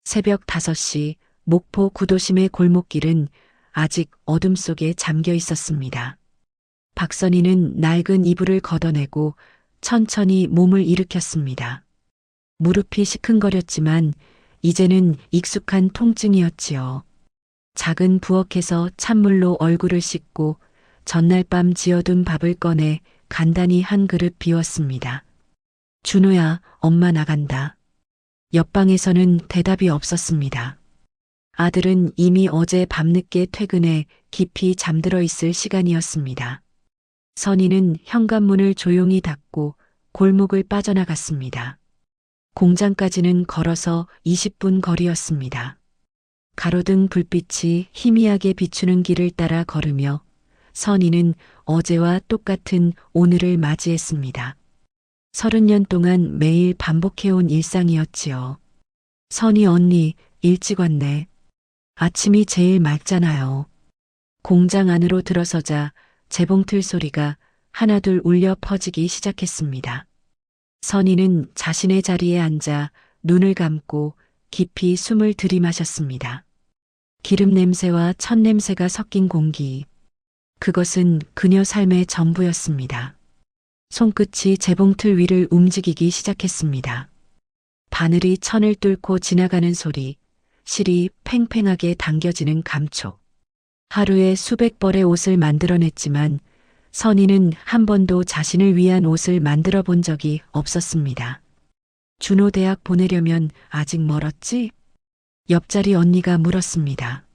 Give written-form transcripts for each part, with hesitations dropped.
새벽 5시 목포 구도심의 골목길은 아직 어둠 속에 잠겨 있었습니다. 박선희는 낡은 이불을 걷어내고 천천히 몸을 일으켰습니다. 무릎이 시큰거렸지만 이제는 익숙한 통증이었지요. 작은 부엌에서 찬물로 얼굴을 씻고 전날 밤 지어둔 밥을 꺼내 간단히 한 그릇 비웠습니다. 준호야, 엄마 나간다. 옆방에서는 대답이 없었습니다. 아들은 이미 어제 밤늦게 퇴근해 깊이 잠들어 있을 시간이었습니다. 선희는 현관문을 조용히 닫고 골목을 빠져나갔습니다. 공장까지는 걸어서 20분 거리였습니다. 가로등 불빛이 희미하게 비추는 길을 따라 걸으며 선희는 어제와 똑같은 오늘을 맞이했습니다. 30년 동안 매일 반복해온 일상이었지요. 선희 언니, 일찍 왔네. 아침이 제일 맑잖아요. 공장 안으로 들어서자 재봉틀 소리가 하나둘 울려 퍼지기 시작했습니다. 선희는 자신의 자리에 앉아 눈을 감고 깊이 숨을 들이마셨습니다. 기름 냄새와 천 냄새가 섞인 공기. 그것은 그녀 삶의 전부였습니다. 손끝이 재봉틀 위를 움직이기 시작했습니다. 바늘이 천을 뚫고 지나가는 소리, 실이 팽팽하게 당겨지는 감촉. 하루에 수백 벌의 옷을 만들어냈지만 선희는 한 번도 자신을 위한 옷을 만들어 본 적이 없었습니다. 준호 대학 보내려면 아직 멀었지? 옆자리 언니가 물었습니다.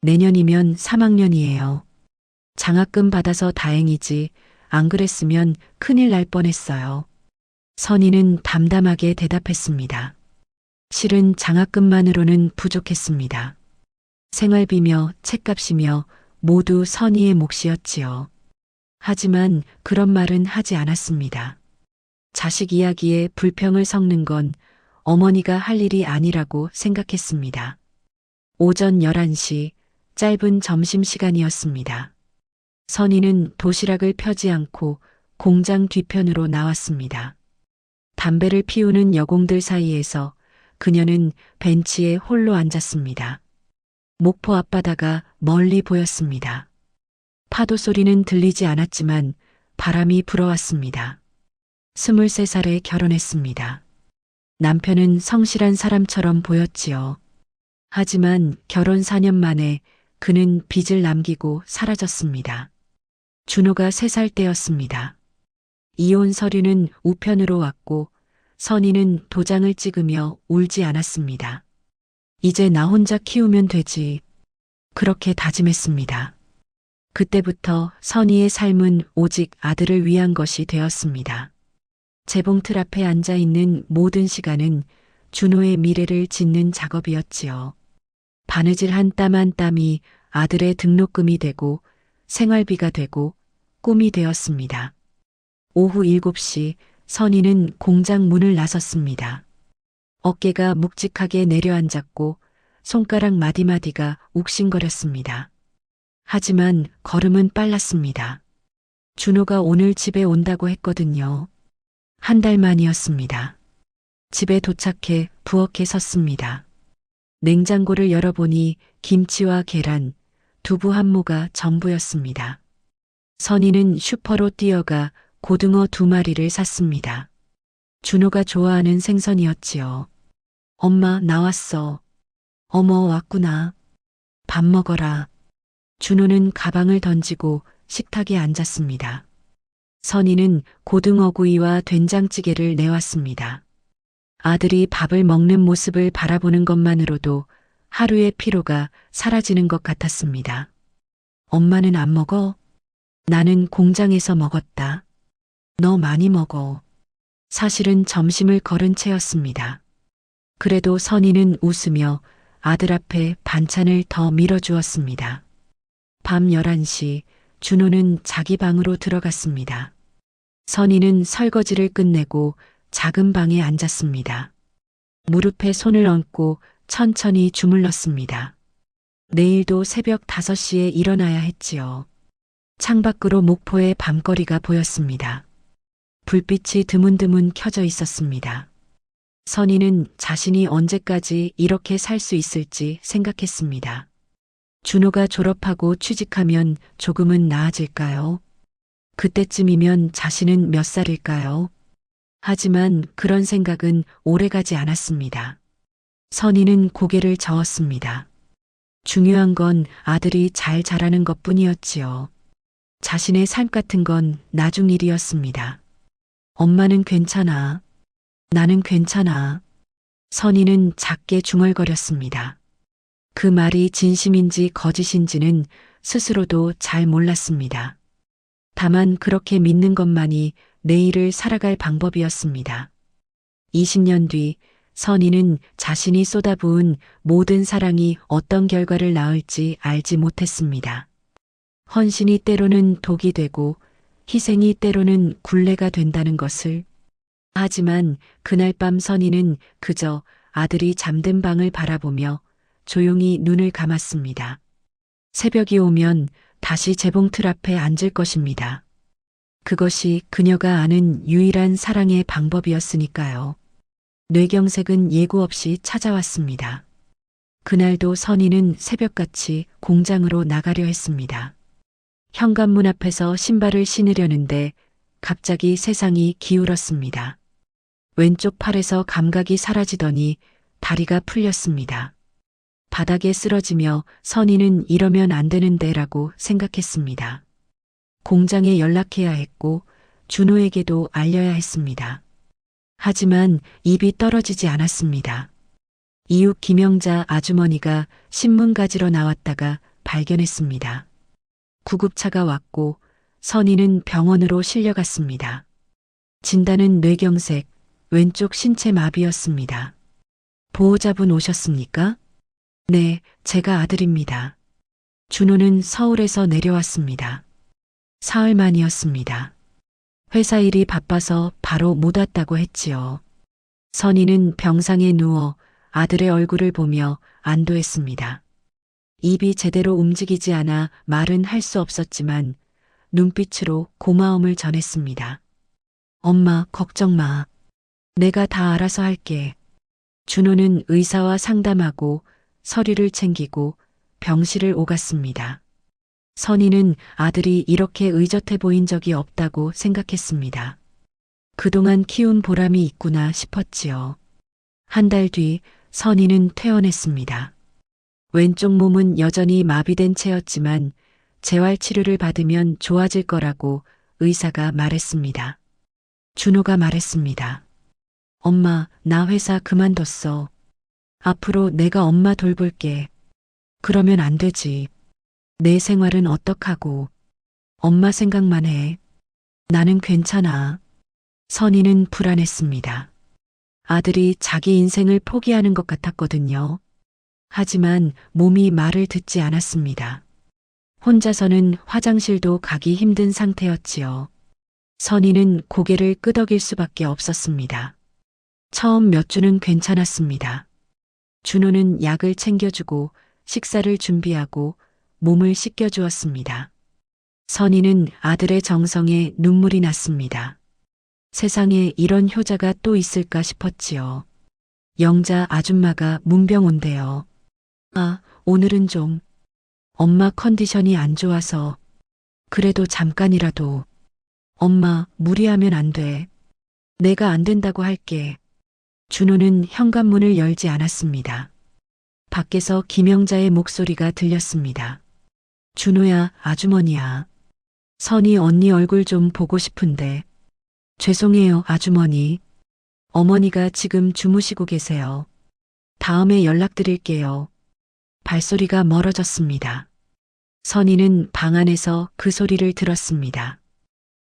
내년이면 3학년이에요. 장학금 받아서 다행이지 안 그랬으면 큰일 날 뻔했어요. 선희는 담담하게 대답했습니다. 실은 장학금만으로는 부족했습니다. 생활비며 책값이며 모두 선희의 몫이었지요. 하지만 그런 말은 하지 않았습니다. 자식 이야기에 불평을 섞는 건 어머니가 할 일이 아니라고 생각했습니다. 오전 11시 짧은 점심시간이었습니다. 선희는 도시락을 펴지 않고 공장 뒤편으로 나왔습니다. 담배를 피우는 여공들 사이에서 그녀는 벤치에 홀로 앉았습니다. 목포 앞바다가 멀리 보였습니다. 파도 소리는 들리지 않았지만 바람이 불어왔습니다. 23살에 결혼했습니다. 남편은 성실한 사람처럼 보였지요. 하지만 결혼 4년 만에 그는 빚을 남기고 사라졌습니다. 준호가 3살 때였습니다. 이혼 서류는 우편으로 왔고 선희는 도장을 찍으며 울지 않았습니다. 이제 나 혼자 키우면 되지. 그렇게 다짐했습니다. 그때부터 선희의 삶은 오직 아들을 위한 것이 되었습니다. 재봉틀 앞에 앉아 있는 모든 시간은 준호의 미래를 짓는 작업이었지요. 바느질 한 땀 한 땀이 아들의 등록금이 되고 생활비가 되고 꿈이 되었습니다. 오후 7시 선희는 공장 문을 나섰습니다. 어깨가 묵직하게 내려앉았고 손가락 마디마디가 욱신거렸습니다. 하지만 걸음은 빨랐습니다. 준호가 오늘 집에 온다고 했거든요. 한 달 만이었습니다. 집에 도착해 부엌에 섰습니다. 냉장고를 열어보니 김치와 계란, 두부 한 모가 전부였습니다. 선희는 슈퍼로 뛰어가 고등어 2마리를 샀습니다. 준호가 좋아하는 생선이었지요. 엄마 나왔어. 어머 왔구나. 밥 먹어라. 준호는 가방을 던지고 식탁에 앉았습니다. 선희는 고등어구이와 된장찌개를 내왔습니다. 아들이 밥을 먹는 모습을 바라보는 것만으로도 하루의 피로가 사라지는 것 같았습니다. 엄마는 안 먹어? 나는 공장에서 먹었다. 너 많이 먹어. 사실은 점심을 거른 채였습니다. 그래도 선희는 웃으며 아들 앞에 반찬을 더 밀어주었습니다. 밤 11시 준호는 자기 방으로 들어갔습니다. 선희는 설거지를 끝내고 작은 방에 앉았습니다. 무릎에 손을 얹고 천천히 주물렀습니다. 내일도 새벽 5시에 일어나야 했지요. 창밖으로 목포의 밤거리가 보였습니다. 불빛이 드문드문 켜져 있었습니다. 선희는 자신이 언제까지 이렇게 살 수 있을지 생각했습니다. 준호가 졸업하고 취직하면 조금은 나아질까요? 그때쯤이면 자신은 몇 살일까요? 하지만 그런 생각은 오래가지 않았습니다. 선희는 고개를 저었습니다. 중요한 건 아들이 잘 자라는 것뿐이었지요. 자신의 삶 같은 건 나중 일이었습니다. 엄마는 괜찮아. 나는 괜찮아. 선희는 작게 중얼거렸습니다. 그 말이 진심인지 거짓인지는 스스로도 잘 몰랐습니다. 다만 그렇게 믿는 것만이 내일을 살아갈 방법이었습니다. 20년 뒤 선희는 자신이 쏟아부은 모든 사랑이 어떤 결과를 낳을지 알지 못했습니다. 헌신이 때로는 독이 되고 희생이 때로는 굴레가 된다는 것을. 하지만 그날 밤 선희는 그저 아들이 잠든 방을 바라보며 조용히 눈을 감았습니다. 새벽이 오면 다시 재봉틀 앞에 앉을 것입니다. 그것이 그녀가 아는 유일한 사랑의 방법이었으니까요. 뇌경색은 예고 없이 찾아왔습니다. 그날도 선희는 새벽같이 공장으로 나가려 했습니다. 현관문 앞에서 신발을 신으려는데 갑자기 세상이 기울었습니다. 왼쪽 팔에서 감각이 사라지더니 다리가 풀렸습니다. 바닥에 쓰러지며 선희는 이러면 안 되는데라고 생각했습니다. 공장에 연락해야 했고 준호에게도 알려야 했습니다. 하지만 입이 떨어지지 않았습니다. 이웃 김영자 아주머니가 신문 가지러 나왔다가 발견했습니다. 구급차가 왔고 선희는 병원으로 실려갔습니다. 진단은 뇌경색, 왼쪽 신체 마비였습니다. 보호자분 오셨습니까? 네, 제가 아들입니다. 준호는 서울에서 내려왔습니다. 사흘 만이었습니다. 회사 일이 바빠서 바로 못 왔다고 했지요. 선희는 병상에 누워 아들의 얼굴을 보며 안도했습니다. 입이 제대로 움직이지 않아 말은 할 수 없었지만 눈빛으로 고마움을 전했습니다. 엄마, 걱정 마. 내가 다 알아서 할게. 준호는 의사와 상담하고 서류를 챙기고 병실을 오갔습니다. 선희는 아들이 이렇게 의젓해 보인 적이 없다고 생각했습니다. 그동안 키운 보람이 있구나 싶었지요. 한 달 뒤 선희는 퇴원했습니다. 왼쪽 몸은 여전히 마비된 채였지만 재활 치료를 받으면 좋아질 거라고 의사가 말했습니다. 준호가 말했습니다. 엄마, 나 회사 그만뒀어. 앞으로 내가 엄마 돌볼게. 그러면 안 되지. 내 생활은 어떡하고. 엄마 생각만 해. 나는 괜찮아. 선희는 불안했습니다. 아들이 자기 인생을 포기하는 것 같았거든요. 하지만 몸이 말을 듣지 않았습니다. 혼자서는 화장실도 가기 힘든 상태였지요. 선희는 고개를 끄덕일 수밖에 없었습니다. 처음 몇 주는 괜찮았습니다. 준호는 약을 챙겨주고 식사를 준비하고 몸을 씻겨주었습니다. 선희는 아들의 정성에 눈물이 났습니다. 세상에 이런 효자가 또 있을까 싶었지요. 영자 아줌마가 문병 온대요. 아, 오늘은 좀 엄마 컨디션이 안 좋아서 그래도 잠깐이라도 엄마 무리하면 안 돼. 내가 안 된다고 할게. 준호는 현관문을 열지 않았습니다. 밖에서 김영자의 목소리가 들렸습니다. 준호야, 아주머니야. 선희 언니 얼굴 좀 보고 싶은데. 죄송해요, 아주머니. 어머니가 지금 주무시고 계세요. 다음에 연락드릴게요. 발소리가 멀어졌습니다. 선희는 방 안에서 그 소리를 들었습니다.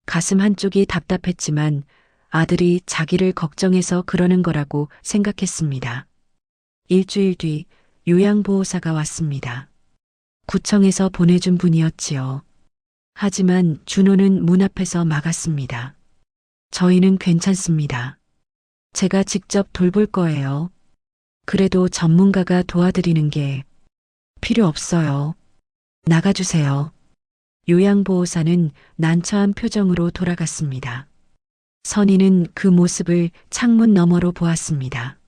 가슴 한쪽이 답답했지만 아들이 자기를 걱정해서 그러는 거라고 생각했습니다. 일주일 뒤 요양보호사가 왔습니다. 구청에서 보내준 분이었지요. 하지만 준호는 문 앞에서 막았습니다. 저희는 괜찮습니다. 제가 직접 돌볼 거예요. 그래도 전문가가 도와드리는 게 필요 없어요. 나가주세요. 요양보호사는 난처한 표정으로 돌아갔습니다. 선희는 그 모습을 창문 너머로 보았습니다.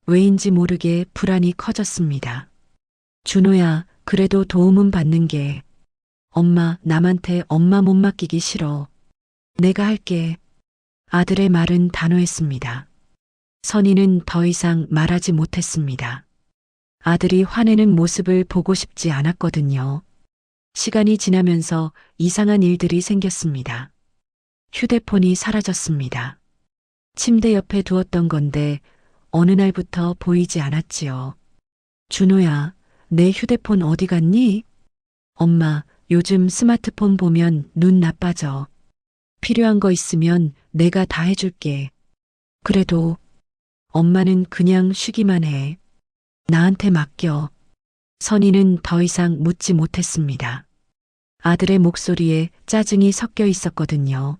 왜인지 모르게 불안이 커졌습니다. 준호야, 그래도 도움은 받는 게. 엄마, 남한테 엄마 못 맡기기 싫어. 내가 할게. 아들의 말은 단호했습니다. 선희는 더 이상 말하지 못했습니다. 아들이 화내는 모습을 보고 싶지 않았거든요. 시간이 지나면서 이상한 일들이 생겼습니다. 휴대폰이 사라졌습니다. 침대 옆에 두었던 건데 어느 날부터 보이지 않았지요. 준호야, 내 휴대폰 어디 갔니? 엄마, 요즘 스마트폰 보면 눈 나빠져. 필요한 거 있으면 내가 다 해줄게. 그래도 엄마는 그냥 쉬기만 해. 나한테 맡겨. 선희는 더 이상 묻지 못했습니다. 아들의 목소리에 짜증이 섞여 있었거든요.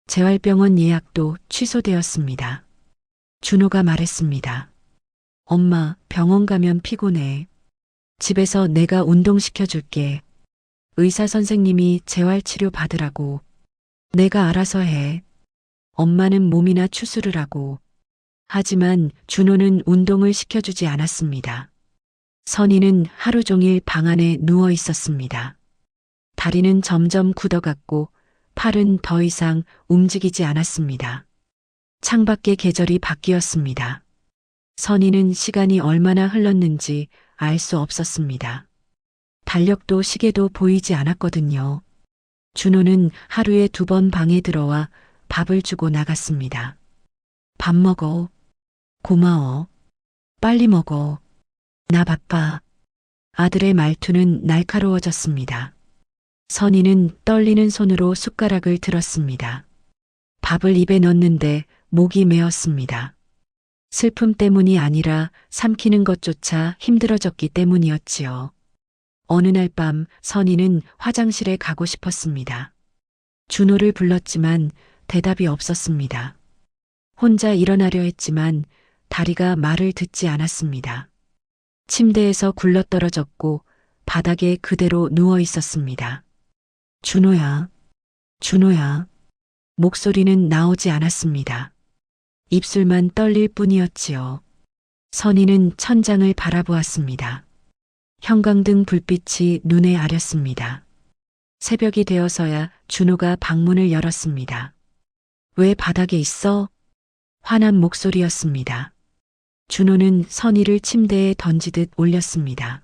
재활병원 예약도 취소되었습니다. 준호가 말했습니다. 엄마, 병원 가면 피곤해. 집에서 내가 운동시켜줄게. 의사 선생님이 재활치료 받으라고. 내가 알아서 해. 엄마는 몸이나 추스르 하고. 하지만 준호는 운동을 시켜주지 않았습니다. 선희는 하루 종일 방 안에 누워 있었습니다. 다리는 점점 굳어갔고 팔은 더 이상 움직이지 않았습니다. 창밖의 계절이 바뀌었습니다. 선희는 시간이 얼마나 흘렀는지 알 수 없었습니다. 달력도 시계도 보이지 않았거든요. 준호는 하루에 2번 방에 들어와 밥을 주고 나갔습니다. 밥 먹어. 고마워. 빨리 먹어. 나 바빠. 아들의 말투는 날카로워졌습니다. 선희는 떨리는 손으로 숟가락을 들었습니다. 밥을 입에 넣는데 목이 메었습니다. 슬픔 때문이 아니라 삼키는 것조차 힘들어졌기 때문이었지요. 어느 날 밤 선희는 화장실에 가고 싶었습니다. 준호를 불렀지만 대답이 없었습니다. 혼자 일어나려 했지만 다리가 말을 듣지 않았습니다. 침대에서 굴러떨어졌고 바닥에 그대로 누워 있었습니다. 준호야, 준호야. 목소리는 나오지 않았습니다. 입술만 떨릴 뿐이었지요. 선희는 천장을 바라보았습니다. 형광등 불빛이 눈에 아렸습니다. 새벽이 되어서야 준호가 방문을 열었습니다. 왜 바닥에 있어? 화난 목소리였습니다. 준호는 선희를 침대에 던지듯 올렸습니다.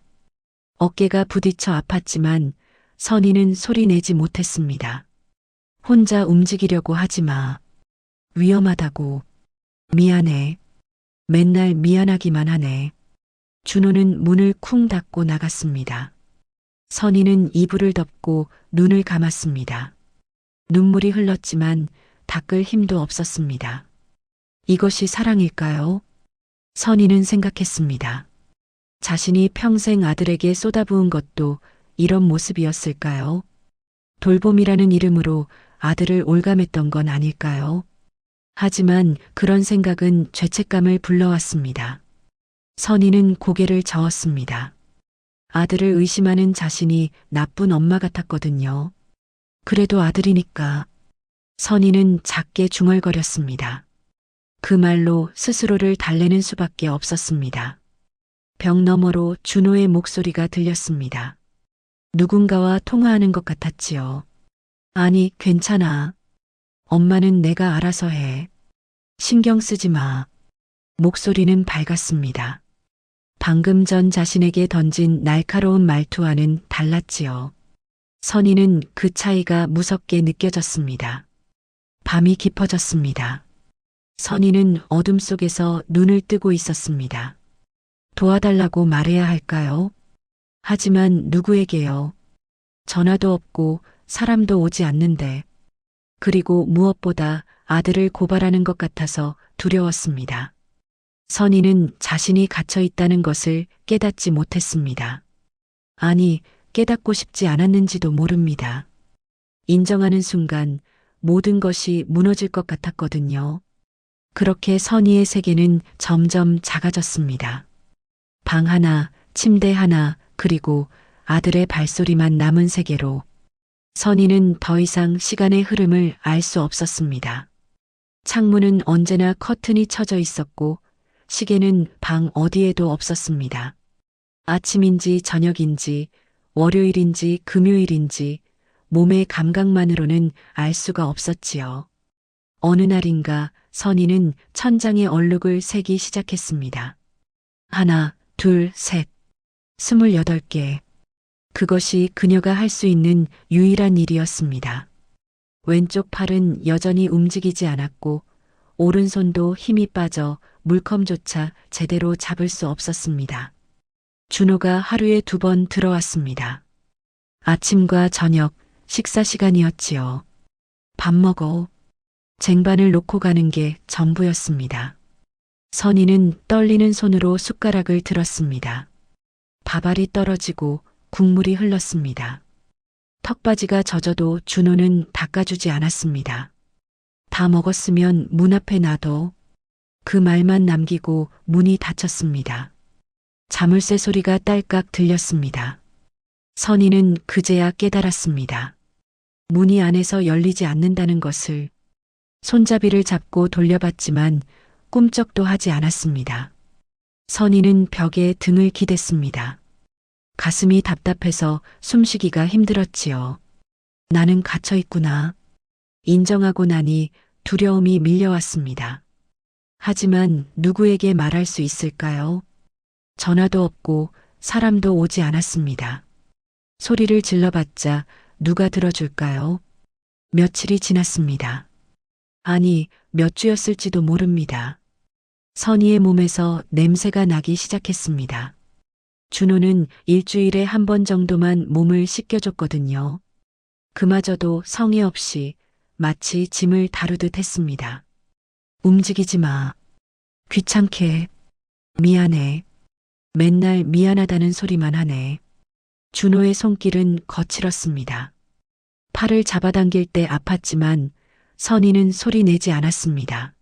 어깨가 부딪혀 아팠지만 선희는 소리 내지 못했습니다. 혼자 움직이려고 하지 마. 위험하다고. 미안해. 맨날 미안하기만 하네. 준호는 문을 쿵 닫고 나갔습니다. 선희는 이불을 덮고 눈을 감았습니다. 눈물이 흘렀지만 닦을 힘도 없었습니다. 이것이 사랑일까요? 선희는 생각했습니다. 자신이 평생 아들에게 쏟아부은 것도 이런 모습이었을까요? 돌봄이라는 이름으로 아들을 올감했던 건 아닐까요? 하지만 그런 생각은 죄책감을 불러왔습니다. 선희는 고개를 저었습니다. 아들을 의심하는 자신이 나쁜 엄마 같았거든요. 그래도 아들이니까. 선희는 작게 중얼거렸습니다. 그 말로 스스로를 달래는 수밖에 없었습니다. 벽 너머로 준호의 목소리가 들렸습니다. 누군가와 통화하는 것 같았지요. 아니, 괜찮아. 엄마는 내가 알아서 해. 신경 쓰지 마. 목소리는 밝았습니다. 방금 전 자신에게 던진 날카로운 말투와는 달랐지요. 선희는 그 차이가 무섭게 느껴졌습니다. 밤이 깊어졌습니다. 선희는 어둠 속에서 눈을 뜨고 있었습니다. 도와달라고 말해야 할까요? 하지만 누구에게요? 전화도 없고 사람도 오지 않는데. 그리고 무엇보다 아들을 고발하는 것 같아서 두려웠습니다. 선희는 자신이 갇혀 있다는 것을 깨닫지 못했습니다. 아니, 깨닫고 싶지 않았는지도 모릅니다. 인정하는 순간 모든 것이 무너질 것 같았거든요. 그렇게 선희의 세계는 점점 작아졌습니다. 방 하나, 침대 하나, 그리고 아들의 발소리만 남은 세계로 선희는 더 이상 시간의 흐름을 알 수 없었습니다. 창문은 언제나 커튼이 쳐져 있었고 시계는 방 어디에도 없었습니다. 아침인지 저녁인지 월요일인지 금요일인지 몸의 감각만으로는 알 수가 없었지요. 어느 날인가 선희는 천장에 얼룩을 세기 시작했습니다. 하나, 둘, 셋, 28개. 그것이 그녀가 할 수 있는 유일한 일이었습니다. 왼쪽 팔은 여전히 움직이지 않았고 오른손도 힘이 빠져 물컴조차 제대로 잡을 수 없었습니다. 준호가 하루에 2번 들어왔습니다. 아침과 저녁 식사 시간이었지요. 밥 먹어. 쟁반을 놓고 가는 게 전부였습니다. 선희는 떨리는 손으로 숟가락을 들었습니다. 밥알이 떨어지고 국물이 흘렀습니다. 턱바지가 젖어도 준호는 닦아주지 않았습니다. 다 먹었으면 문 앞에 놔둬. 그 말만 남기고 문이 닫혔습니다. 자물쇠 소리가 딸깍 들렸습니다. 선희는 그제야 깨달았습니다. 문이 안에서 열리지 않는다는 것을. 손잡이를 잡고 돌려봤지만 꿈쩍도 하지 않았습니다. 선희는 벽에 등을 기댔습니다. 가슴이 답답해서 숨쉬기가 힘들었지요. 나는 갇혀 있구나. 인정하고 나니 두려움이 밀려왔습니다. 하지만 누구에게 말할 수 있을까요? 전화도 없고 사람도 오지 않았습니다. 소리를 질러봤자 누가 들어줄까요? 며칠이 지났습니다. 아니, 몇 주였을지도 모릅니다. 선희의 몸에서 냄새가 나기 시작했습니다. 준호는 일주일에 1번 정도만 몸을 씻겨줬거든요. 그마저도 성의 없이 마치 짐을 다루듯 했습니다. 움직이지 마. 귀찮게. 미안해. 맨날 미안하다는 소리만 하네. 준호의 손길은 거칠었습니다. 팔을 잡아당길 때 아팠지만 선희는 소리 내지 않았습니다.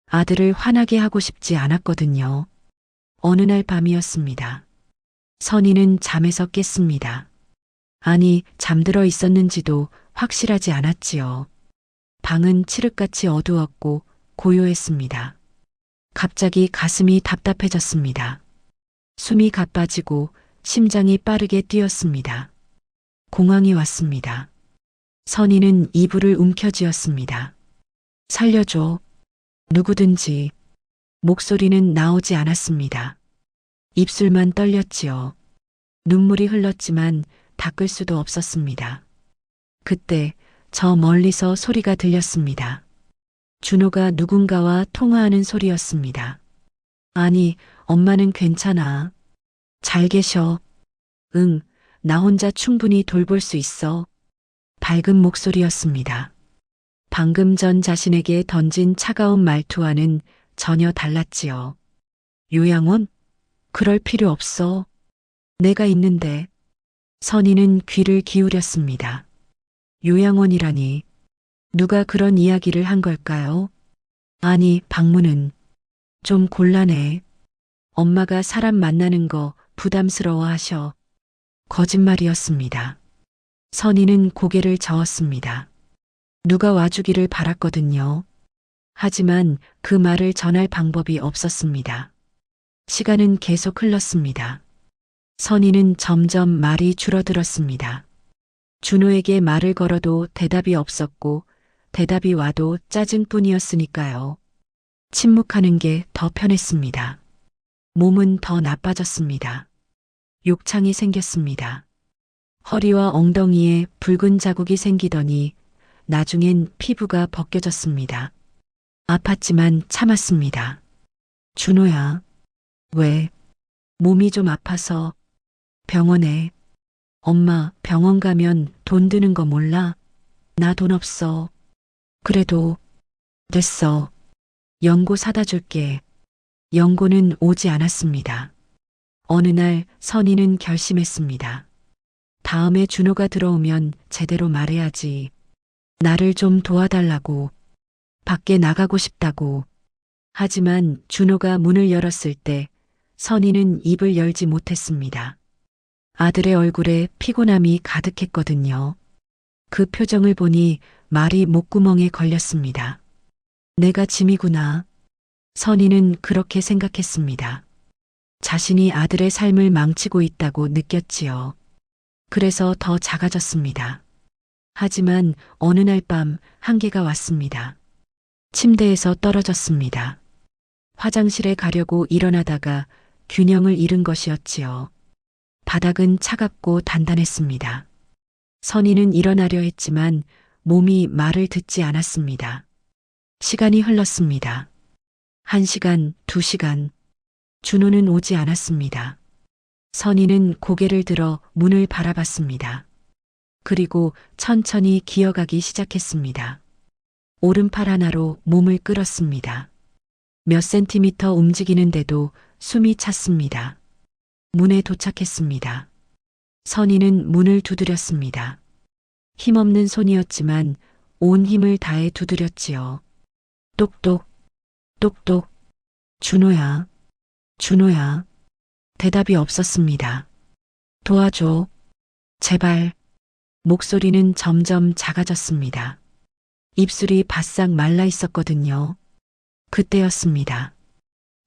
아들을 화나게 하고 싶지 않았거든요. 어느 날 밤이었습니다. 선희는 잠에서 깼습니다. 아니, 잠들어 있었는지도 확실하지 않았지요. 방은 칠흑같이 어두웠고 고요했습니다. 갑자기 가슴이 답답해졌습니다. 숨이 가빠지고 심장이 빠르게 뛰었습니다. 공황이 왔습니다. 선희는 이불을 움켜쥐었습니다. 살려줘. 누구든지. 목소리는 나오지 않았습니다. 입술만 떨렸지요. 눈물이 흘렀지만 닦을 수도 없었습니다. 그때 저 멀리서 소리가 들렸습니다. 준호가 누군가와 통화하는 소리였습니다. 아니, 엄마는 괜찮아. 잘 계셔. 응, 나 혼자 충분히 돌볼 수 있어. 밝은 목소리였습니다. 방금 전 자신에게 던진 차가운 말투와는 전혀 달랐지요. 요양원? 그럴 필요 없어. 내가 있는데. 선희는 귀를 기울였습니다. 요양원이라니. 누가 그런 이야기를 한 걸까요? 아니, 방문은. 좀 곤란해. 엄마가 사람 만나는 거 부담스러워 하셔. 거짓말이었습니다. 선희는 고개를 저었습니다. 누가 와주기를 바랐거든요. 하지만 그 말을 전할 방법이 없었습니다. 시간은 계속 흘렀습니다. 선희는 점점 말이 줄어들었습니다. 준호에게 말을 걸어도 대답이 없었고 대답이 와도 짜증뿐이었으니까요. 침묵하는 게 더 편했습니다. 몸은 더 나빠졌습니다. 욕창이 생겼습니다. 허리와 엉덩이에 붉은 자국이 생기더니 나중엔 피부가 벗겨졌습니다. 아팠지만 참았습니다. 준호야. 왜? 몸이 좀 아파서. 병원에. 엄마, 병원 가면 돈 드는 거 몰라? 나 돈 없어. 그래도. 됐어. 연고 사다 줄게. 연고는 오지 않았습니다. 어느 날 선희는 결심했습니다. 다음에 준호가 들어오면 제대로 말해야지. 나를 좀 도와달라고. 밖에 나가고 싶다고. 하지만 준호가 문을 열었을 때 선희는 입을 열지 못했습니다. 아들의 얼굴에 피곤함이 가득했거든요. 그 표정을 보니 말이 목구멍에 걸렸습니다. 내가 짐이구나. 선희는 그렇게 생각했습니다. 자신이 아들의 삶을 망치고 있다고 느꼈지요. 그래서 더 작아졌습니다. 하지만 어느 날 밤 한계가 왔습니다. 침대에서 떨어졌습니다. 화장실에 가려고 일어나다가 균형을 잃은 것이었지요. 바닥은 차갑고 단단했습니다. 선희는 일어나려 했지만 몸이 말을 듣지 않았습니다. 시간이 흘렀습니다. 1시간, 2시간. 준호는 오지 않았습니다. 선희는 고개를 들어 문을 바라봤습니다. 그리고 천천히 기어가기 시작했습니다. 오른팔 하나로 몸을 끌었습니다. 몇 센티미터 움직이는데도 숨이 찼습니다. 문에 도착했습니다. 선희는 문을 두드렸습니다. 힘없는 손이었지만 온 힘을 다해 두드렸지요. 똑똑, 똑똑. 준호야, 준호야. 대답이 없었습니다. 도와줘. 제발. 목소리는 점점 작아졌습니다. 입술이 바싹 말라 있었거든요. 그때였습니다.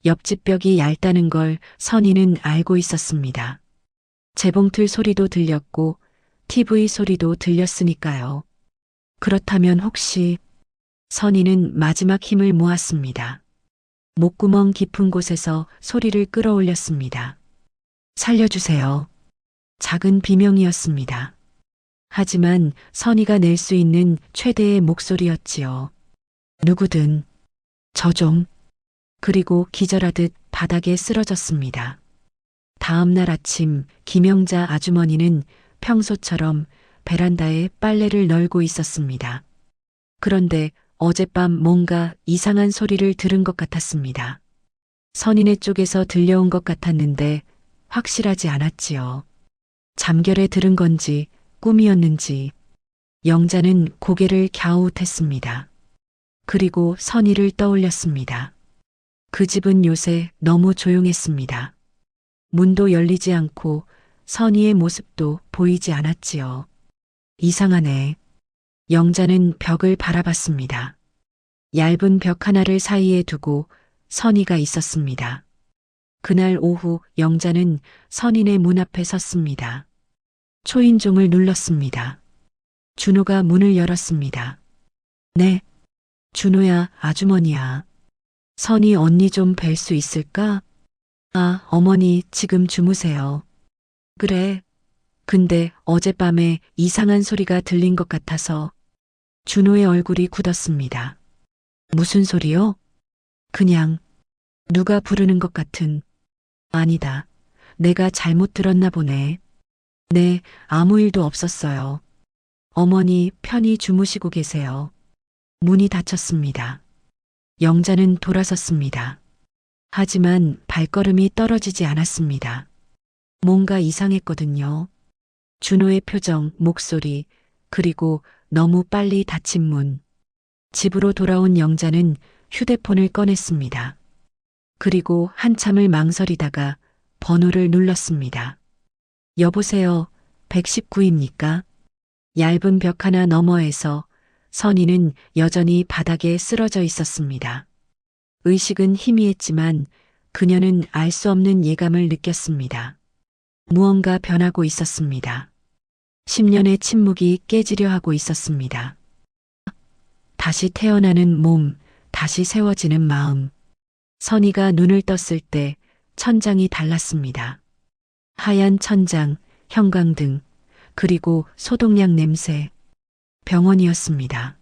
옆집 벽이 얇다는 걸 선희는 알고 있었습니다. 재봉틀 소리도 들렸고 TV 소리도 들렸으니까요. 그렇다면 혹시 선희는 마지막 힘을 모았습니다. 목구멍 깊은 곳에서 소리를 끌어올렸습니다. 살려주세요. 작은 비명이었습니다. 하지만 선희가 낼 수 있는 최대의 목소리였지요. 누구든 저 좀. 그리고 기절하듯 바닥에 쓰러졌습니다. 다음 날 아침 김영자 아주머니는 평소처럼 베란다에 빨래를 널고 있었습니다. 그런데 어젯밤 뭔가 이상한 소리를 들은 것 같았습니다. 선인의 쪽에서 들려온 것 같았는데 확실하지 않았지요. 잠결에 들은 건지 꿈이었는지 영자는 고개를 갸웃했습니다. 그리고 선희를 떠올렸습니다. 그 집은 요새 너무 조용했습니다. 문도 열리지 않고 선희의 모습도 보이지 않았지요. 이상하네. 영자는 벽을 바라봤습니다. 얇은 벽 하나를 사이에 두고 선희가 있었습니다. 그날 오후 영자는 선인의 문 앞에 섰습니다. 초인종을 눌렀습니다. 준호가 문을 열었습니다. 네, 준호야, 아주머니야. 선희 언니 좀 뵐 수 있을까? 아, 어머니 지금 주무세요. 그래. 근데 어젯밤에 이상한 소리가 들린 것 같아서. 준호의 얼굴이 굳었습니다. 무슨 소리요? 그냥 누가 부르는 것 같은. 아니다. 내가 잘못 들었나 보네. 네, 아무 일도 없었어요. 어머니 편히 주무시고 계세요. 문이 닫혔습니다. 영자는 돌아섰습니다. 하지만 발걸음이 떨어지지 않았습니다. 뭔가 이상했거든요. 준호의 표정, 목소리, 그리고 너무 빨리 닫힌 문. 집으로 돌아온 영자는 휴대폰을 꺼냈습니다. 그리고 한참을 망설이다가 번호를 눌렀습니다. 여보세요, 119입니까? 얇은 벽 하나 너머에서 선희는 여전히 바닥에 쓰러져 있었습니다. 의식은 희미했지만 그녀는 알 수 없는 예감을 느꼈습니다. 무언가 변하고 있었습니다. 10년의 침묵이 깨지려 하고 있었습니다. 다시 태어나는 몸, 다시 세워지는 마음. 선희가 눈을 떴을 때 천장이 달랐습니다. 하얀 천장, 형광등, 그리고 소독약 냄새. 병원이었습니다.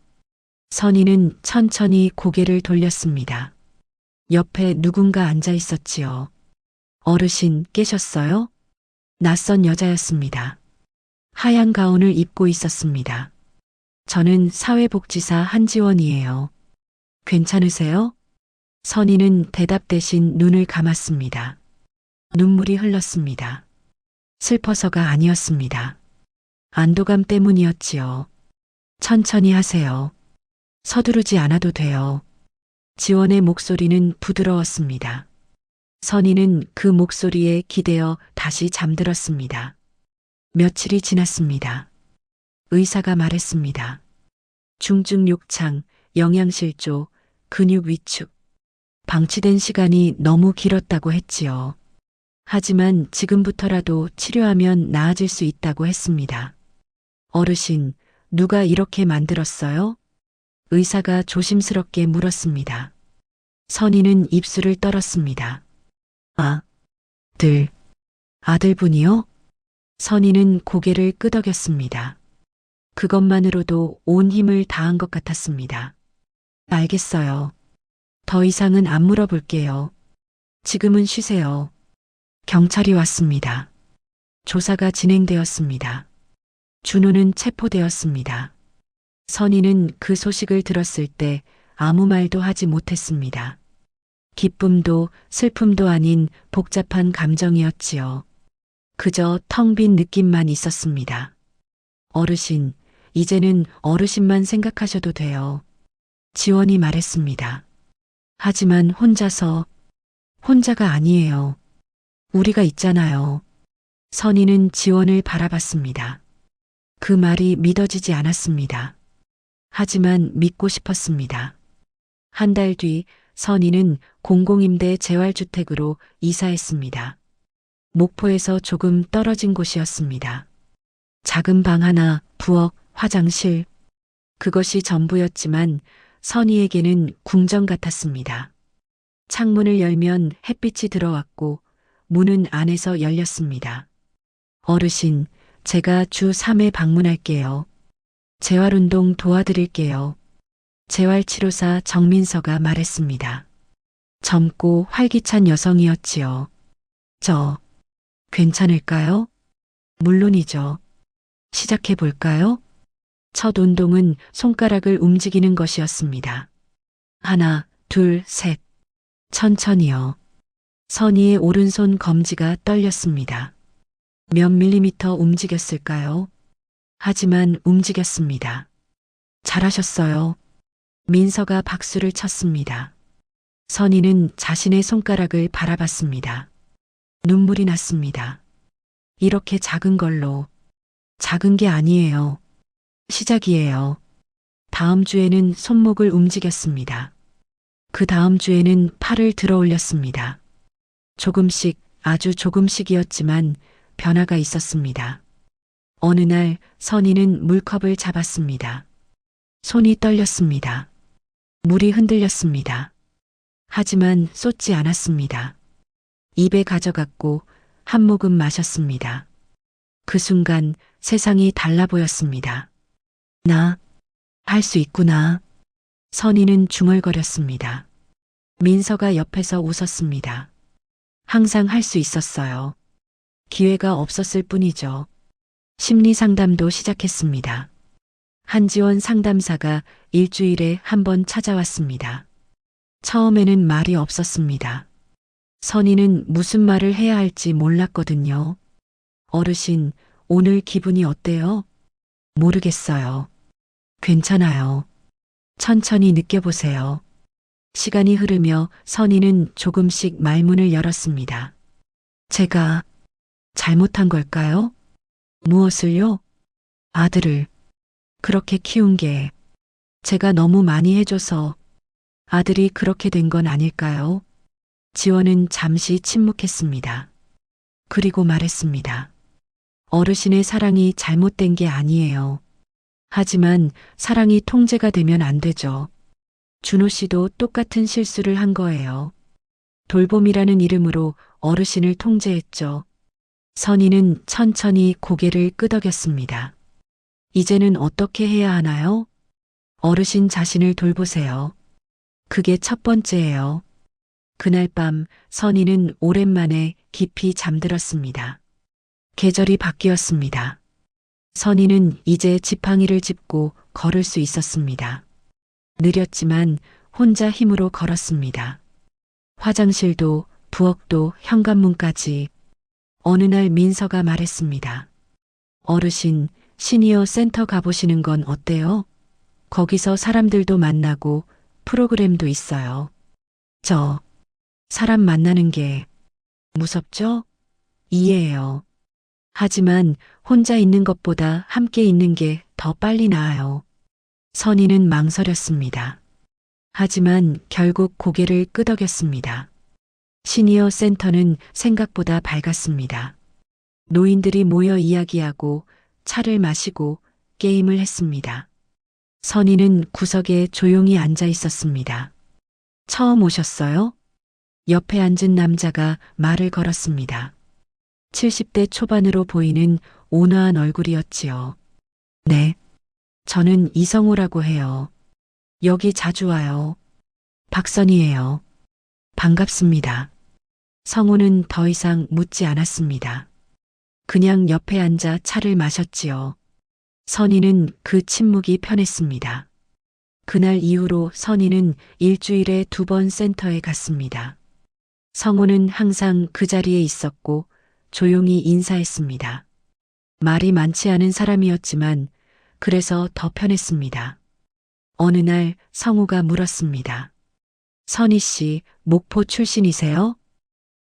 선희는 천천히 고개를 돌렸습니다. 옆에 누군가 앉아 있었지요. 어르신 깨셨어요? 낯선 여자였습니다. 하얀 가운을 입고 있었습니다. 저는 사회복지사 한지원이에요. 괜찮으세요? 선희는 대답 대신 눈을 감았습니다. 눈물이 흘렀습니다. 슬퍼서가 아니었습니다. 안도감 때문이었지요. 천천히 하세요. 서두르지 않아도 돼요. 지원의 목소리는 부드러웠습니다. 선희는 그 목소리에 기대어 다시 잠들었습니다. 며칠이 지났습니다. 의사가 말했습니다. 중증 욕창, 영양실조, 근육 위축. 방치된 시간이 너무 길었다고 했지요. 하지만 지금부터라도 치료하면 나아질 수 있다고 했습니다. 어르신, 누가 이렇게 만들었어요? 의사가 조심스럽게 물었습니다. 선희는 입술을 떨었습니다. 아들분이요? 선희는 고개를 끄덕였습니다. 그것만으로도 온 힘을 다한 것 같았습니다. 알겠어요. 더 이상은 안 물어볼게요. 지금은 쉬세요. 경찰이 왔습니다. 조사가 진행되었습니다. 준호는 체포되었습니다. 선희는 그 소식을 들었을 때 아무 말도 하지 못했습니다. 기쁨도 슬픔도 아닌 복잡한 감정이었지요. 그저 텅 빈 느낌만 있었습니다. 어르신, 이제는 어르신만 생각하셔도 돼요. 지원이 말했습니다. 하지만 혼자가 아니에요. 우리가 있잖아요. 선희는 지원을 바라봤습니다. 그 말이 믿어지지 않았습니다. 하지만 믿고 싶었습니다. 한 달 뒤 선희는 공공임대 재활주택으로 이사했습니다. 목포에서 조금 떨어진 곳이었습니다. 작은 방 하나, 부엌, 화장실. 그것이 전부였지만 선희에게는 궁전 같았습니다. 창문을 열면 햇빛이 들어왔고 문은 안에서 열렸습니다. 어르신, 제가 주 3회 방문할게요. 재활운동 도와드릴게요. 재활치료사 정민서가 말했습니다. 젊고 활기찬 여성이었지요. 저, 괜찮을까요? 물론이죠. 시작해볼까요? 첫 운동은 손가락을 움직이는 것이었습니다. 하나, 둘, 셋. 천천히요. 선희의 오른손 검지가 떨렸습니다. 몇 밀리미터 움직였을까요? 하지만 움직였습니다. 잘하셨어요. 민서가 박수를 쳤습니다. 선희는 자신의 손가락을 바라봤습니다. 눈물이 났습니다. 이렇게 작은 걸로. 작은 게 아니에요. 시작이에요. 다음 주에는 손목을 움직였습니다. 그 다음 주에는 팔을 들어 올렸습니다. 조금씩, 아주 조금씩이었지만 변화가 있었습니다. 어느 날 선희는 물컵을 잡았습니다. 손이 떨렸습니다. 물이 흔들렸습니다. 하지만 쏟지 않았습니다. 입에 가져갔고 한 모금 마셨습니다. 그 순간 세상이 달라 보였습니다. 나, 할 수 있구나. 선희는 중얼거렸습니다. 민서가 옆에서 웃었습니다. 항상 할 수 있었어요. 기회가 없었을 뿐이죠. 심리 상담도 시작했습니다. 한지원 상담사가 일주일에 한 번 찾아왔습니다. 처음에는 말이 없었습니다. 선희는 무슨 말을 해야 할지 몰랐거든요. 어르신, 오늘 기분이 어때요? 모르겠어요. 괜찮아요. 천천히 느껴보세요. 시간이 흐르며 선희는 조금씩 말문을 열었습니다. 제가 잘못한 걸까요? 무엇을요? 아들을 그렇게 키운 게 제가 너무 많이 해줘서 아들이 그렇게 된 건 아닐까요? 지원은 잠시 침묵했습니다. 그리고 말했습니다. 어르신의 사랑이 잘못된 게 아니에요. 하지만 사랑이 통제가 되면 안 되죠. 준호 씨도 똑같은 실수를 한 거예요. 돌봄이라는 이름으로 어르신을 통제했죠. 선희는 천천히 고개를 끄덕였습니다. 이제는 어떻게 해야 하나요? 어르신 자신을 돌보세요. 그게 첫 번째예요. 그날 밤 선희는 오랜만에 깊이 잠들었습니다. 계절이 바뀌었습니다. 선희는 이제 지팡이를 짚고 걸을 수 있었습니다. 느렸지만 혼자 힘으로 걸었습니다. 화장실도 부엌도 현관문까지. 어느 날 민서가 말했습니다. 어르신, 시니어 센터 가보시는 건 어때요? 거기서 사람들도 만나고 프로그램도 있어요. 저 사람 만나는 게 무섭죠? 이해해요. 하지만 혼자 있는 것보다 함께 있는 게 더 빨리 나아요. 선희는 망설였습니다. 하지만 결국 고개를 끄덕였습니다. 시니어 센터는 생각보다 밝았습니다. 노인들이 모여 이야기하고 차를 마시고 게임을 했습니다. 선희는 구석에 조용히 앉아 있었습니다. 처음 오셨어요? 옆에 앉은 남자가 말을 걸었습니다. 70대 초반으로 보이는 온화한 얼굴이었지요. 네. 저는 이성우라고 해요. 여기 자주 와요. 박선희예요. 반갑습니다. 성우는 더 이상 묻지 않았습니다. 그냥 옆에 앉아 차를 마셨지요. 선희는 그 침묵이 편했습니다. 그날 이후로 선희는 일주일에 2번 센터에 갔습니다. 성우는 항상 그 자리에 있었고 조용히 인사했습니다. 말이 많지 않은 사람이었지만 그래서 더 편했습니다. 어느 날 성우가 물었습니다. 선희 씨, 목포 출신이세요?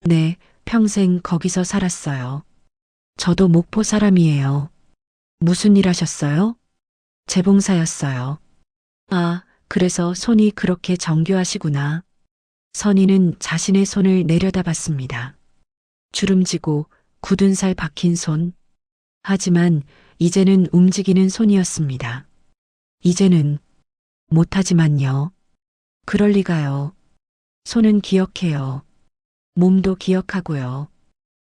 네, 평생 거기서 살았어요. 저도 목포 사람이에요. 무슨 일 하셨어요? 재봉사였어요. 아, 그래서 손이 그렇게 정교하시구나. 선희는 자신의 손을 내려다봤습니다. 주름지고 굳은 살 박힌 손. 하지만 이제는 움직이는 손이었습니다. 이제는 못하지만요. 그럴 리가요. 손은 기억해요. 몸도 기억하고요.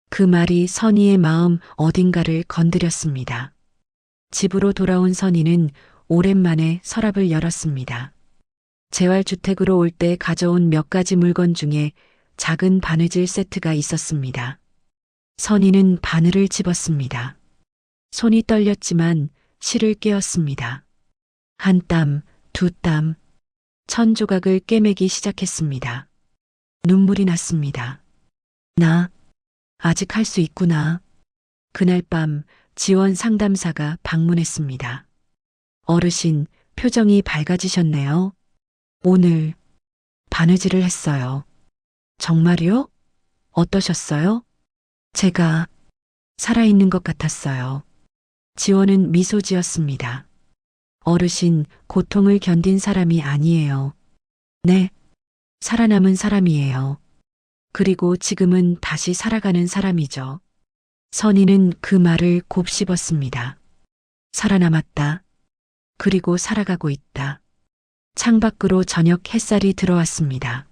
그 말이 선희의 마음 어딘가를 건드렸습니다. 집으로 돌아온 선희는 오랜만에 서랍을 열었습니다. 재활주택으로 올 때 가져온 몇 가지 물건 중에 작은 바느질 세트가 있었습니다. 선희는 바늘을 집었습니다. 손이 떨렸지만 실을 꿰었습니다. 한 땀, 2땀, 1000조각을 꿰매기 시작했습니다. 눈물이 났습니다. 나 아직 할 수 있구나. 그날 밤 지원 상담사가 방문했습니다. 어르신, 표정이 밝아지셨네요. 오늘 바느질을 했어요. 정말요? 어떠셨어요? 제가 살아있는 것 같았어요. 지원은 미소 지었습니다. 어르신, 고통을 견딘 사람이 아니에요. 네, 살아남은 사람이에요. 그리고 지금은 다시 살아가는 사람이죠. 선희는 그 말을 곱씹었습니다. 살아남았다. 그리고 살아가고 있다. 창밖으로 저녁 햇살이 들어왔습니다.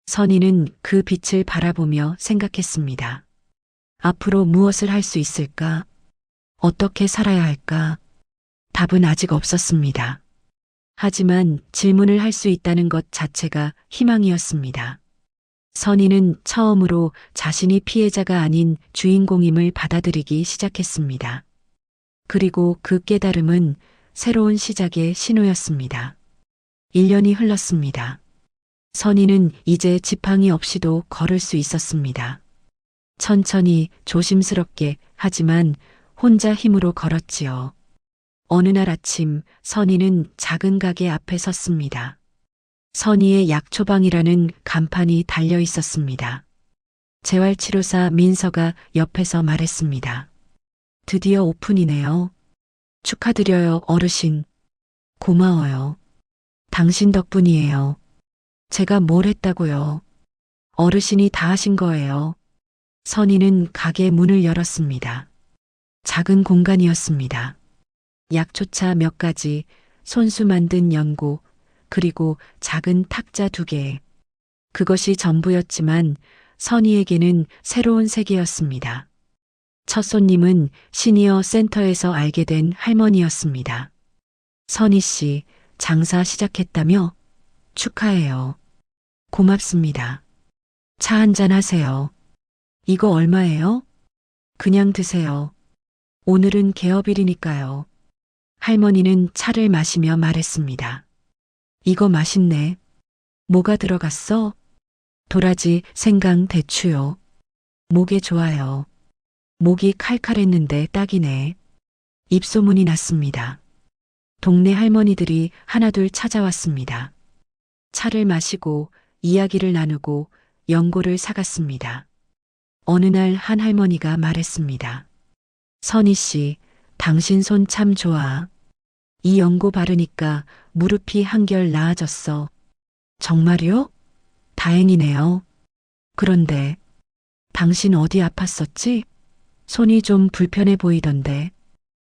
선희는 그 빛을 바라보며 생각했습니다. 앞으로 무엇을 할 수 있을까? 어떻게 살아야 할까? 답은 아직 없었습니다. 하지만 질문을 할 수 있다는 것 자체가 희망이었습니다. 선희는 처음으로 자신이 피해자가 아닌 주인공임을 받아들이기 시작했습니다. 그리고 그 깨달음은 새로운 시작의 신호였습니다. 1년이 흘렀습니다. 선희는 이제 지팡이 없이도 걸을 수 있었습니다. 천천히 조심스럽게 하지만 혼자 힘으로 걸었지요. 어느 날 아침 선희는 작은 가게 앞에 섰습니다. 선희의 약초방이라는 간판이 달려 있었습니다. 재활치료사 민서가 옆에서 말했습니다. 드디어 오픈이네요. 축하드려요, 어르신. 고마워요. 당신 덕분이에요. 제가 뭘 했다고요? 어르신이 다 하신 거예요. 선희는 가게 문을 열었습니다. 작은 공간이었습니다. 약초차 몇 가지, 손수 만든 연고, 그리고 작은 탁자 2개. 그것이 전부였지만 선희에게는 새로운 세계였습니다. 첫 손님은 시니어 센터에서 알게 된 할머니였습니다. 선희 씨, 장사 시작했다며? 축하해요. 고맙습니다. 차 한잔 하세요. 이거 얼마예요? 그냥 드세요. 오늘은 개업일이니까요. 할머니는 차를 마시며 말했습니다. 이거 맛있네. 뭐가 들어갔어? 도라지, 생강, 대추요. 목에 좋아요. 목이 칼칼했는데 딱이네. 입소문이 났습니다. 동네 할머니들이 하나둘 찾아왔습니다. 차를 마시고 이야기를 나누고 연고를 사갔습니다. 어느 날 한 할머니가 말했습니다. 선희 씨, 당신 손 참 좋아. 이 연고 바르니까 무릎이 한결 나아졌어. 정말요? 다행이네요. 그런데 당신 어디 아팠었지? 손이 좀 불편해 보이던데.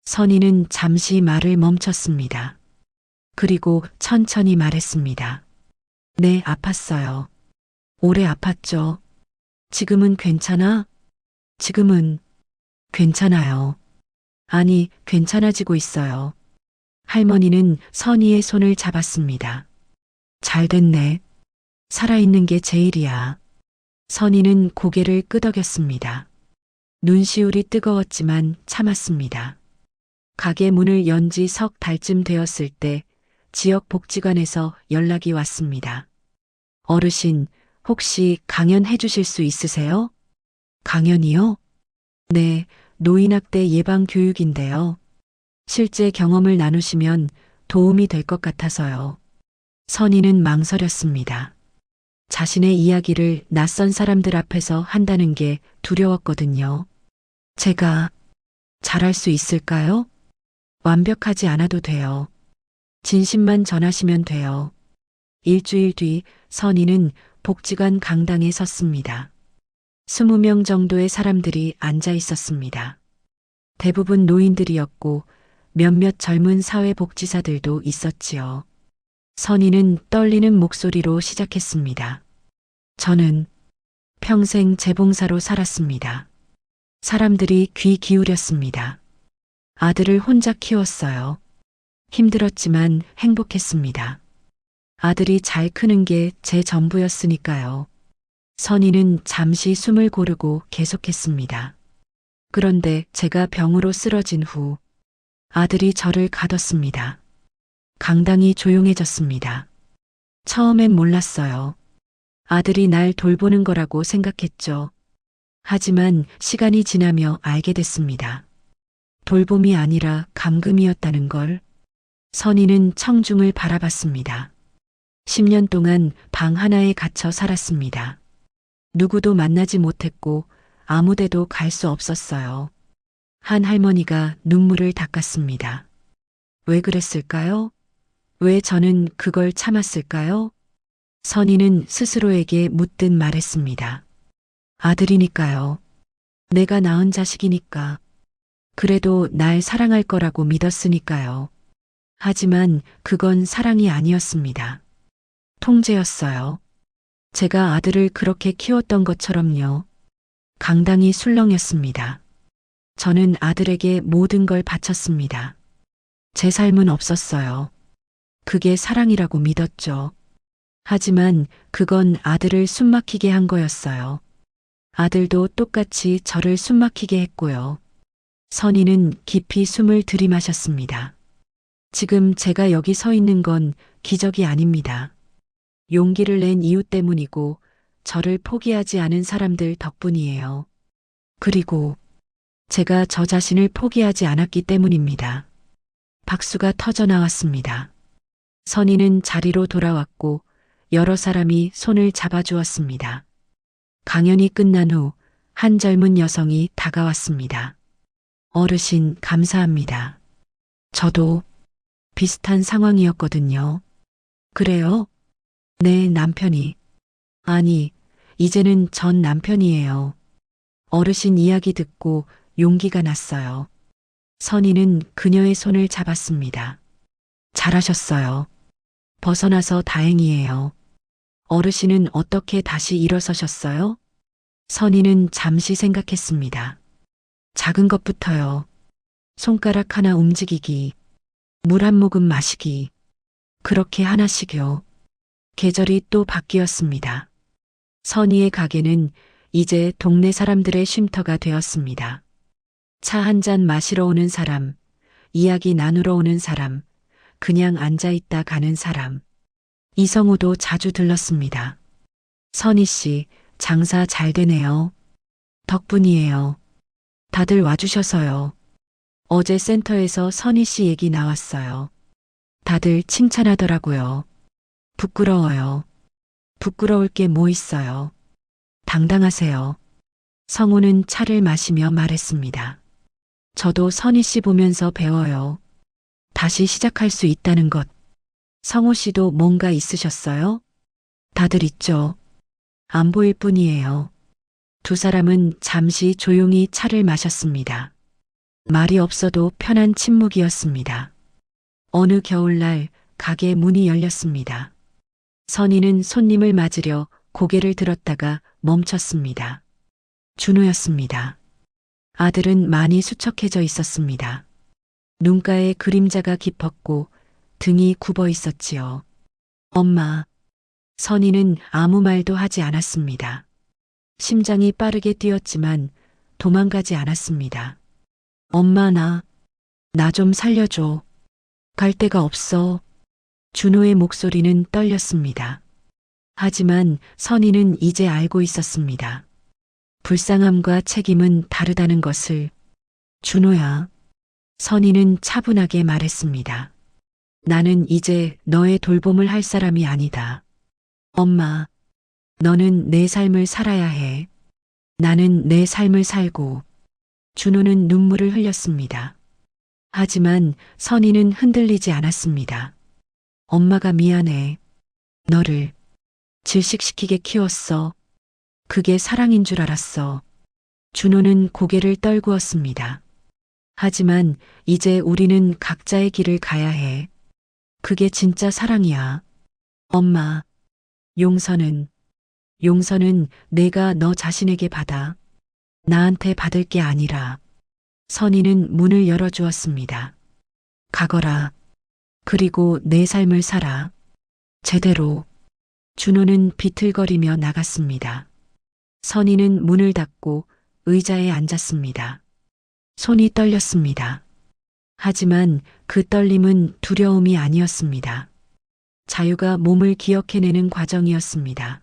선희는 잠시 말을 멈췄습니다. 그리고 천천히 말했습니다. 네, 아팠어요. 오래 아팠죠. 지금은 괜찮아? 지금은 괜찮아요. 아니, 괜찮아지고 있어요. 할머니는 선희의 손을 잡았습니다. 잘 됐네. 살아있는 게 제일이야. 선희는 고개를 끄덕였습니다. 눈시울이 뜨거웠지만 참았습니다. 가게 문을 연 지 석 달쯤 되었을 때 지역 복지관에서 연락이 왔습니다. 어르신, 혹시 강연해 주실 수 있으세요? 강연이요? 네, 노인학대 예방 교육인데요. 실제 경험을 나누시면 도움이 될 것 같아서요. 선희는 망설였습니다. 자신의 이야기를 낯선 사람들 앞에서 한다는 게 두려웠거든요. 제가 잘할 수 있을까요? 완벽하지 않아도 돼요. 진심만 전하시면 돼요. 일주일 뒤 선희는 복지관 강당에 섰습니다. 20명 정도의 사람들이 앉아 있었습니다. 대부분 노인들이었고 몇몇 젊은 사회복지사들도 있었지요. 선희는 떨리는 목소리로 시작했습니다. 저는 평생 재봉사로 살았습니다. 사람들이 귀 기울였습니다. 아들을 혼자 키웠어요. 힘들었지만 행복했습니다. 아들이 잘 크는 게 제 전부였으니까요. 선희는 잠시 숨을 고르고 계속했습니다. 그런데 제가 병으로 쓰러진 후 아들이 저를 가뒀습니다. 강당이 조용해졌습니다. 처음엔 몰랐어요. 아들이 날 돌보는 거라고 생각했죠. 하지만 시간이 지나며 알게 됐습니다. 돌봄이 아니라 감금이었다는 걸. 선희는 청중을 바라봤습니다. 10년 동안 방 하나에 갇혀 살았습니다. 누구도 만나지 못했고 아무데도 갈 수 없었어요. 한 할머니가 눈물을 닦았습니다. 왜 그랬을까요? 왜 저는 그걸 참았을까요? 선희는 스스로에게 묻듯 말했습니다. 아들이니까요. 내가 낳은 자식이니까. 그래도 날 사랑할 거라고 믿었으니까요. 하지만 그건 사랑이 아니었습니다. 통제였어요. 제가 아들을 그렇게 키웠던 것처럼요. 강당이 술렁였습니다. 저는 아들에게 모든 걸 바쳤습니다. 제 삶은 없었어요. 그게 사랑이라고 믿었죠. 하지만 그건 아들을 숨막히게 한 거였어요. 아들도 똑같이 저를 숨막히게 했고요. 선희는 깊이 숨을 들이마셨습니다. 지금 제가 여기 서 있는 건 기적이 아닙니다. 용기를 낸 이유 때문이고 저를 포기하지 않은 사람들 덕분이에요. 그리고 제가 저 자신을 포기하지 않았기 때문입니다. 박수가 터져 나왔습니다. 선희는 자리로 돌아왔고 여러 사람이 손을 잡아주었습니다. 강연이 끝난 후 한 젊은 여성이 다가왔습니다. 어르신, 감사합니다. 저도 비슷한 상황이었거든요. 그래요? 네, 남편이. 아니, 이제는 전 남편이에요. 어르신 이야기 듣고 용기가 났어요. 선희는 그녀의 손을 잡았습니다. 잘하셨어요. 벗어나서 다행이에요. 어르신은 어떻게 다시 일어서셨어요? 선희는 잠시 생각했습니다. 작은 것부터요. 손가락 하나 움직이기, 물 한 모금 마시기, 그렇게 하나씩요. 계절이 또 바뀌었습니다. 선희의 가게는 이제 동네 사람들의 쉼터가 되었습니다. 차 한 잔 마시러 오는 사람, 이야기 나누러 오는 사람, 그냥 앉아있다 가는 사람. 이성우도 자주 들렀습니다. 선희 씨, 장사 잘 되네요. 덕분이에요. 다들 와주셔서요. 어제 센터에서 선희 씨 얘기 나왔어요. 다들 칭찬하더라고요. 부끄러워요. 부끄러울 게 뭐 있어요. 당당하세요. 성우는 차를 마시며 말했습니다. 저도 선희 씨 보면서 배워요. 다시 시작할 수 있다는 것. 성우 씨도 뭔가 있으셨어요? 다들 있죠. 안 보일 뿐이에요. 두 사람은 잠시 조용히 차를 마셨습니다. 말이 없어도 편한 침묵이었습니다. 어느 겨울날 가게 문이 열렸습니다. 선희는 손님을 맞으려 고개를 들었다가 멈췄습니다. 준호였습니다. 아들은 많이 수척해져 있었습니다. 눈가에 그림자가 깊었고 등이 굽어 있었지요. 엄마. 선희는 아무 말도 하지 않았습니다. 심장이 빠르게 뛰었지만 도망가지 않았습니다. 엄마 나 좀 살려줘. 갈 데가 없어. 준호의 목소리는 떨렸습니다. 하지만 선희는 이제 알고 있었습니다. 불쌍함과 책임은 다르다는 것을. 준호야. 선희는 차분하게 말했습니다. 나는 이제 너의 돌봄을 할 사람이 아니다. 엄마, 너는 내 삶을 살아야 해. 나는 내 삶을 살고. 준호는 눈물을 흘렸습니다. 하지만 선희는 흔들리지 않았습니다. 엄마가 미안해. 너를 질식시키게 키웠어. 그게 사랑인 줄 알았어. 준호는 고개를 떨구었습니다. 하지만 이제 우리는 각자의 길을 가야 해. 그게 진짜 사랑이야. 엄마, 용서는 내가 너 자신에게 받아. 나한테 받을 게 아니라. 선희는 문을 열어주었습니다. 가거라. 그리고 내 삶을 살아. 제대로. 준호는 비틀거리며 나갔습니다. 선희는 문을 닫고 의자에 앉았습니다. 손이 떨렸습니다. 하지만 그 떨림은 두려움이 아니었습니다. 자유가 몸을 기억해내는 과정이었습니다.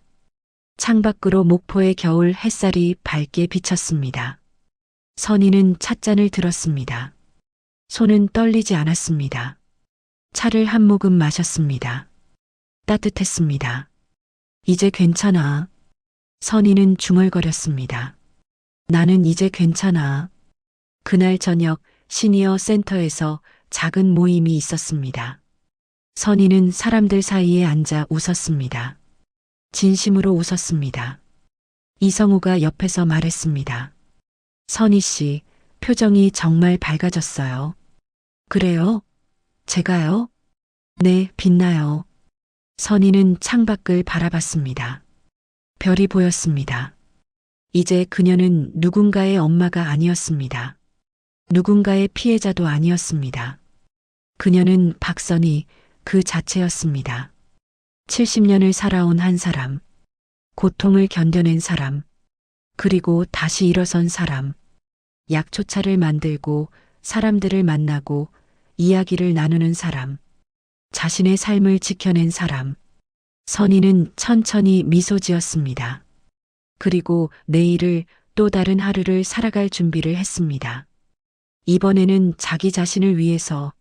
창밖으로 목포의 겨울 햇살이 밝게 비쳤습니다. 선희는 찻잔을 들었습니다. 손은 떨리지 않았습니다. 차를 한 모금 마셨습니다. 따뜻했습니다. 이제 괜찮아. 선희는 중얼거렸습니다. 나는 이제 괜찮아. 그날 저녁 시니어 센터에서 작은 모임이 있었습니다. 선희는 사람들 사이에 앉아 웃었습니다. 진심으로 웃었습니다. 이성우가 옆에서 말했습니다. 선희 씨, 표정이 정말 밝아졌어요. 그래요? 제가요? 네, 빛나요. 선희는 창밖을 바라봤습니다. 별이 보였습니다. 이제 그녀는 누군가의 엄마가 아니었습니다. 누군가의 피해자도 아니었습니다. 그녀는 박선희 그 자체였습니다. 70년을 살아온 한 사람, 고통을 견뎌낸 사람, 그리고 다시 일어선 사람, 약초차를 만들고 사람들을 만나고 이야기를 나누는 사람, 자신의 삶을 지켜낸 사람. 선희는 천천히 미소 지었습니다. 그리고 내일을 또 다른 하루를 살아갈 준비를 했습니다. 이번에는 자기 자신을 위해서,